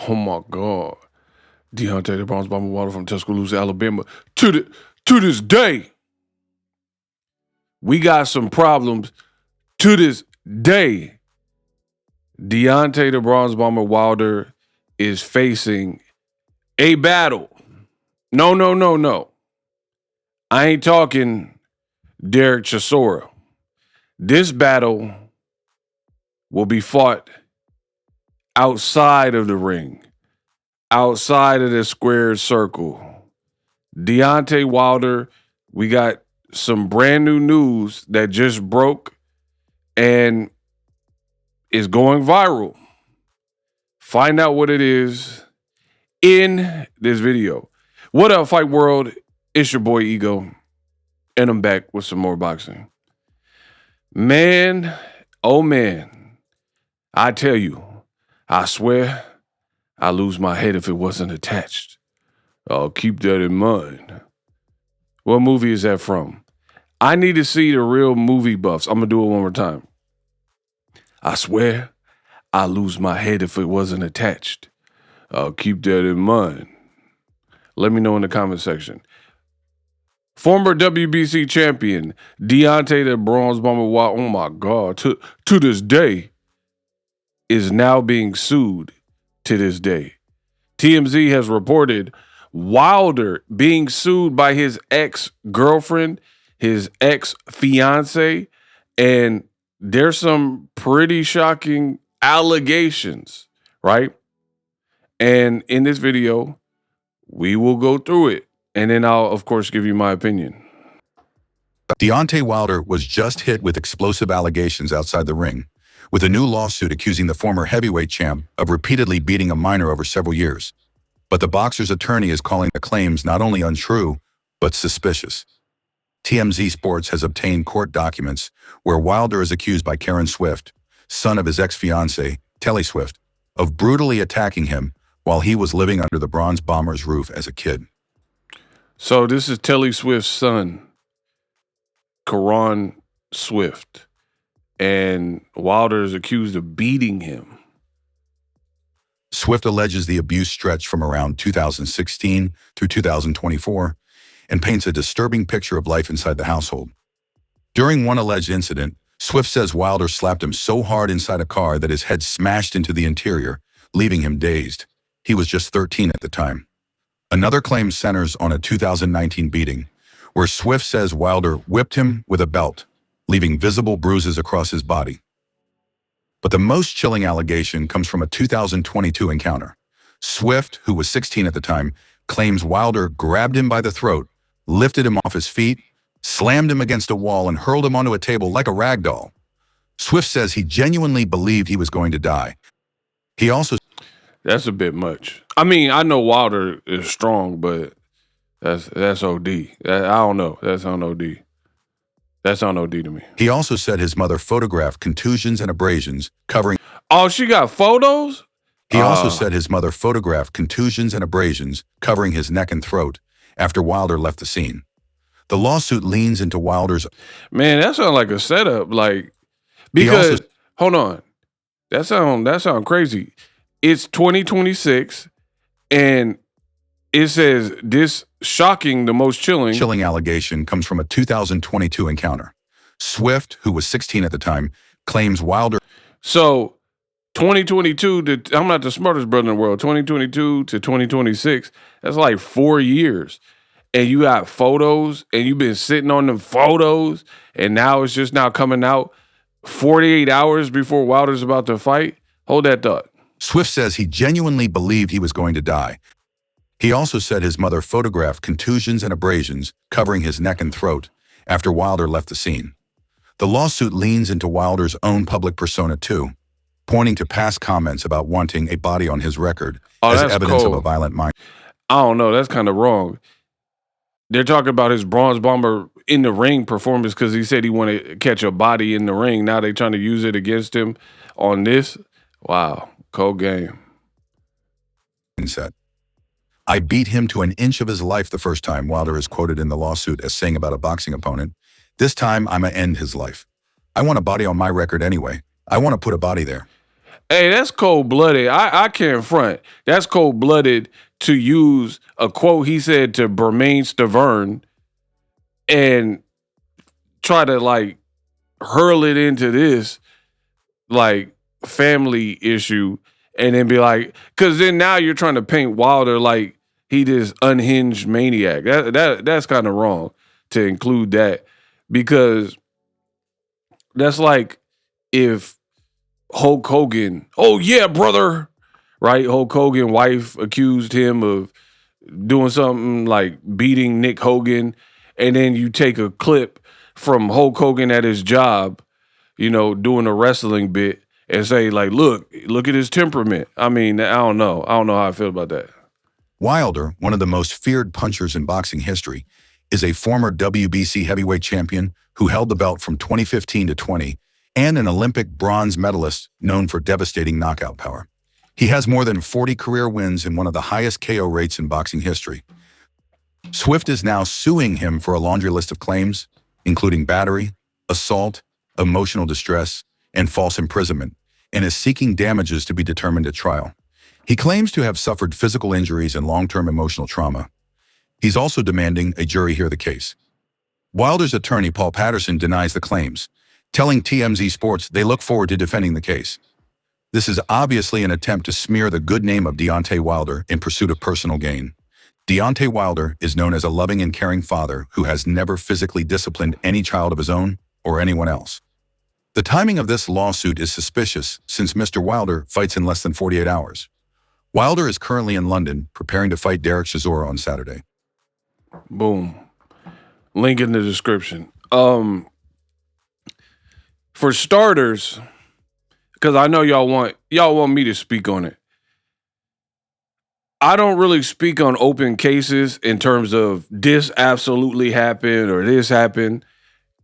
Oh my God. Deontay the Bronze Bomber Wilder from Tuscaloosa, Alabama. To this day, we got some problems. To this day, Deontay the Bronze Bomber Wilder is facing a battle. No. I ain't talking Derek Chisora. This battle will be fought outside of the ring, outside of the square circle. Deontay Wilder, we got some brand new news that just broke and is going viral. Find out what it is in this video. What up, Fight World? It's your boy Ego, and I'm back with some more boxing. Man, oh man, I tell you, I swear I lose my head if it wasn't attached. I'll keep that in mind. What movie is that from? I need to see the real movie buffs. I'm going to do it one more time. I swear I lose my head if it wasn't attached. I'll keep that in mind. Let me know in the comment section. Former WBC champion Deontay the Bronze Bomber Wilder, oh my God, to this day, is now being sued to this day. TMZ has reported Wilder being sued by his ex-girlfriend, his ex-fiance, and there's some pretty shocking allegations, right? And in this video, we will go through it. And then I'll, of course, give you my opinion. Deontay Wilder was just hit with explosive allegations outside the ring, with a new lawsuit accusing the former heavyweight champ of repeatedly beating a minor over several years. But the boxer's attorney is calling the claims not only untrue, but suspicious. TMZ Sports has obtained court documents where Wilder is accused by Telli Swift, son of his ex-fiance, Telli Swift, of brutally attacking him while he was living under the Bronze Bomber's roof as a kid. So this is Telli Swift's son, Telli Swift, and Wilder is accused of beating him. Swift alleges the abuse stretched from around 2016 through 2024 and paints a disturbing picture of life inside the household. During one alleged incident, Swift says Wilder slapped him so hard inside a car that his head smashed into the interior, leaving him dazed. He was just 13 at the time. Another claim centers on a 2019 beating, where Swift says Wilder whipped him with a belt, leaving visible bruises across his body. But the most chilling allegation comes from a 2022 encounter. Swift, who was 16 at the time, claims Wilder grabbed him by the throat, lifted him off his feet, slammed him against a wall, and hurled him onto a table like a rag doll. Swift says he genuinely believed he was going to die. He also... That's a bit much. I mean, I know Wilder is strong, but that's OD. I don't know. That's on OD. That's on OD to me. He also said his mother photographed contusions and abrasions covering... Oh, she got photos? He also said his mother photographed contusions and abrasions covering his neck and throat after Wilder left the scene. The lawsuit leans into Wilder's... Man, that sounds like a setup. Like, because, hold on. That sound crazy. It's 2026, and it says this shocking, the most chilling allegation comes from a 2022 encounter. Swift, who was 16 at the time, claims Wilder... So, 2022 I'm not the smartest brother in the world. 2022 to 2026, that's like 4 years. And you got photos, and you've been sitting on them photos, and now it's just now coming out 48 hours before Wilder's about to fight. Hold that thought. Swift says he genuinely believed he was going to die. He also said his mother photographed contusions and abrasions covering his neck and throat after Wilder left the scene. The lawsuit leans into Wilder's own public persona too, pointing to past comments about wanting a body on his record as evidence of a violent mind. I don't know. That's kind of wrong. They're talking about his Bronze Bomber in the ring performance because he said he wanted to catch a body in the ring. Now they're trying to use it against him on this. Wow. Cold game. I beat him to an inch of his life the first time, Wilder is quoted in the lawsuit as saying about a boxing opponent. This time, I'ma end his life. I want a body on my record anyway. I want to put a body there. Hey, that's cold blooded. I can't front. That's cold blooded to use a quote he said to Bermaine Stavern and try to like hurl it into this like family issue and then be like, because then now you're trying to paint Wilder like he this unhinged maniac. That's kind of wrong to include that because that's like if Hulk Hogan, oh yeah, brother, right? Hulk Hogan wife accused him of doing something like beating Nick Hogan, and then you take a clip from Hulk Hogan at his job, doing a wrestling bit and say like, look at his temperament. I mean, I don't know. I don't know how I feel about that. Wilder, one of the most feared punchers in boxing history, is a former WBC heavyweight champion who held the belt from 2015 to 20 and an Olympic bronze medalist known for devastating knockout power. He has more than 40 career wins and one of the highest KO rates in boxing history. Swift is now suing him for a laundry list of claims, including battery, assault, emotional distress, and false imprisonment, and is seeking damages to be determined at trial. He claims to have suffered physical injuries and long-term emotional trauma. He's also demanding a jury hear the case. Wilder's attorney, Paul Patterson, denies the claims, telling TMZ Sports they look forward to defending the case. This is obviously an attempt to smear the good name of Deontay Wilder in pursuit of personal gain. Deontay Wilder is known as a loving and caring father who has never physically disciplined any child of his own or anyone else. The timing of this lawsuit is suspicious since Mr. Wilder fights in less than 48 hours. Wilder is currently in London preparing to fight Derek Chisora on Saturday. Boom. Link in the description. For starters, because I know y'all want me to speak on it. I don't really speak on open cases in terms of this absolutely happened or this happened.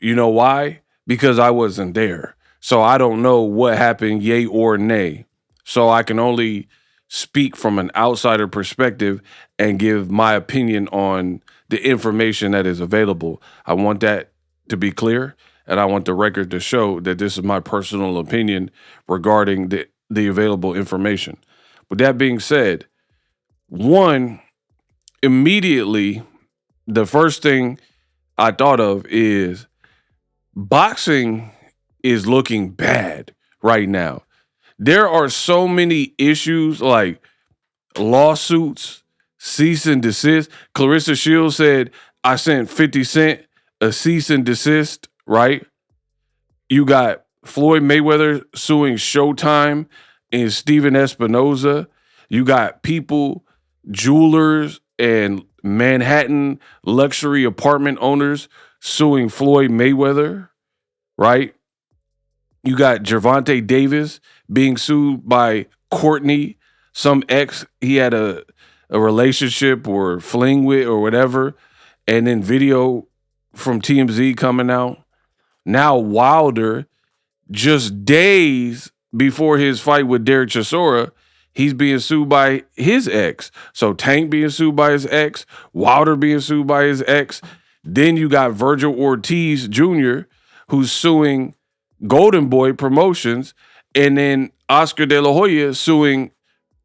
You know why? Because I wasn't there. So I don't know what happened, yay or nay. So I can only speak from an outsider perspective and give my opinion on the information that is available. I want that to be clear, and I want the record to show that this is my personal opinion regarding the available information. With that being said, one, immediately, the first thing I thought of is boxing is looking bad right now. There are so many issues like lawsuits, cease and desist. Clarissa Shields said, I sent 50 Cent a cease and desist, right? You got Floyd Mayweather suing Showtime and Steven Espinoza. You got people, jewelers and Manhattan luxury apartment owners suing Floyd Mayweather, right? You got Gervonta Davis being sued by Courtney, some ex he had a relationship or fling with or whatever, and then video from TMZ coming out. Now Wilder, just days before his fight with Derek Chisora, he's being sued by his ex. So Tank being sued by his ex, Wilder being sued by his ex. Then you got Virgil Ortiz Jr., who's suing Golden Boy Promotions, and then Oscar De La Hoya suing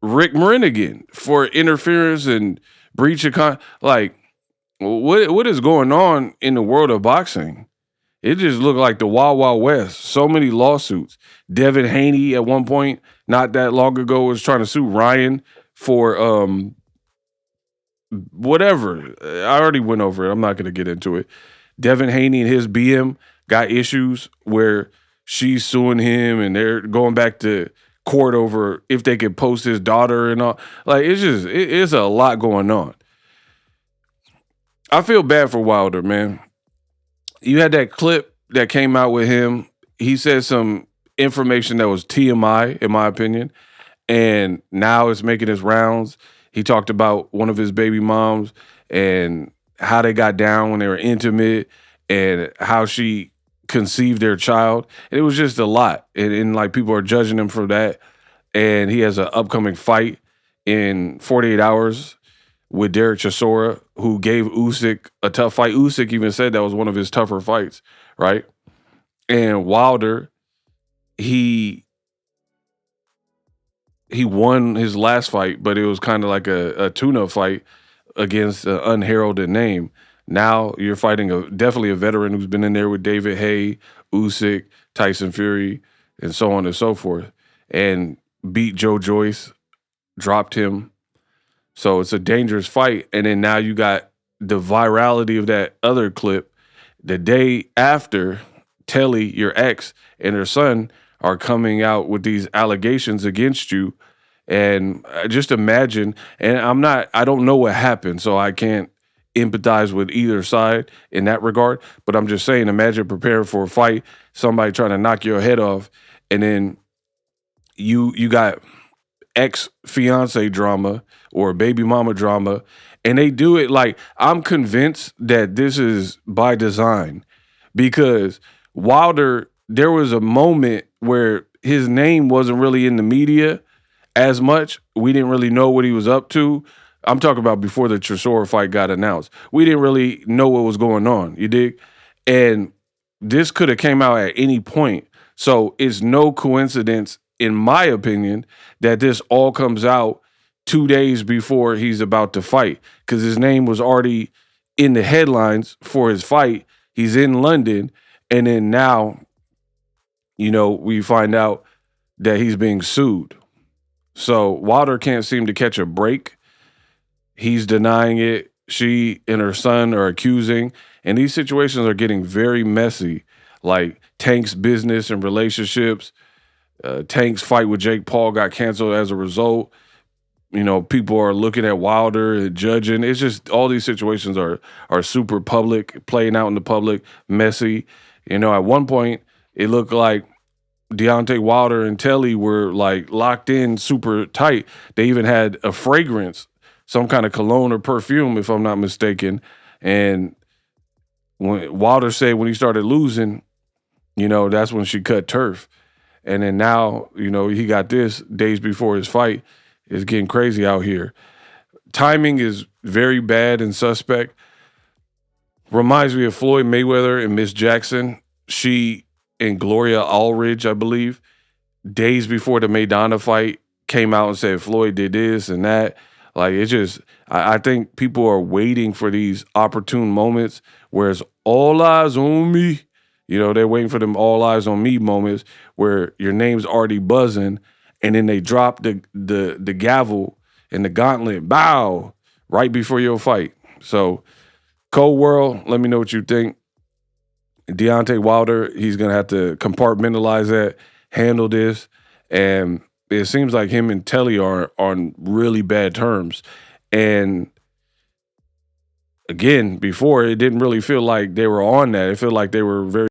Rick Marinigan for interference and breach of like, what is going on in the world of boxing? It just looked like the Wild Wild West. So many lawsuits. Devin Haney at one point, not that long ago, was trying to sue Ryan for whatever. I already went over it. I'm not going to get into it. Devin Haney and his BM got issues where she's suing him and they're going back to court over if they could post his daughter and all. Like, it's a lot going on. I feel bad for Wilder, man. You had that clip that came out with him. He said some information that was TMI, in my opinion, and now it's making its rounds. He talked about one of his baby moms and how they got down when they were intimate and how she conceived their child. And it was just a lot. And like people are judging him for that. And he has an upcoming fight in 48 hours with Derek Chisora, who gave Usyk a tough fight. Usyk even said that was one of his tougher fights, right? And Wilder, he he won his last fight, but it was kind of like a tune-up fight against an unheralded name. Now you're fighting definitely a veteran who's been in there with David Haye, Usyk, Tyson Fury, and so on and so forth, and beat Joe Joyce, dropped him. So it's a dangerous fight. And then now you got the virality of that other clip. The day after, Telli, your ex, and her son are coming out with these allegations against you. And just imagine, and I don't know what happened, so I can't empathize with either side in that regard. But I'm just saying, imagine preparing for a fight, somebody trying to knock your head off, and then you got ex-fiance drama or baby mama drama, and they do it like, I'm convinced that this is by design, because Wilder, there was a moment where his name wasn't really in the media as much. We didn't really know what he was up to. I'm talking about before the Chisora fight got announced. We didn't really know what was going on, you dig? And this could have came out at any point. So it's no coincidence, in my opinion, that this all comes out 2 days before he's about to fight, because his name was already in the headlines for his fight. He's in London, and then now, we find out that he's being sued. So Wilder can't seem to catch a break. He's denying it. She and her son are accusing. And these situations are getting very messy. Like Tank's business and relationships. Tank's fight with Jake Paul got canceled as a result. People are looking at Wilder and judging. It's just all these situations are super public, playing out in the public, messy. At one point, it looked like Deontay Wilder and Telli were like locked in super tight. They even had a fragrance, some kind of cologne or perfume, if I'm not mistaken. And when Wilder said when he started losing, that's when she cut turf. And then now, he got this days before his fight. It's getting crazy out here. Timing is very bad and suspect. Reminds me of Floyd Mayweather and Miss Jackson. She and Gloria Allridge, I believe, days before the Maidana fight, came out and said Floyd did this and that. Like, it's just, I think people are waiting for these opportune moments where it's all eyes on me. They're waiting for them all eyes on me moments where your name's already buzzing, and then they drop the gavel and the gauntlet, bow, right before your fight. So, Cold World, let me know what you think. Deontay Wilder, he's going to have to compartmentalize that, handle this. And it seems like him and Telli are on really bad terms. And again, before, it didn't really feel like they were on that. It felt like they were very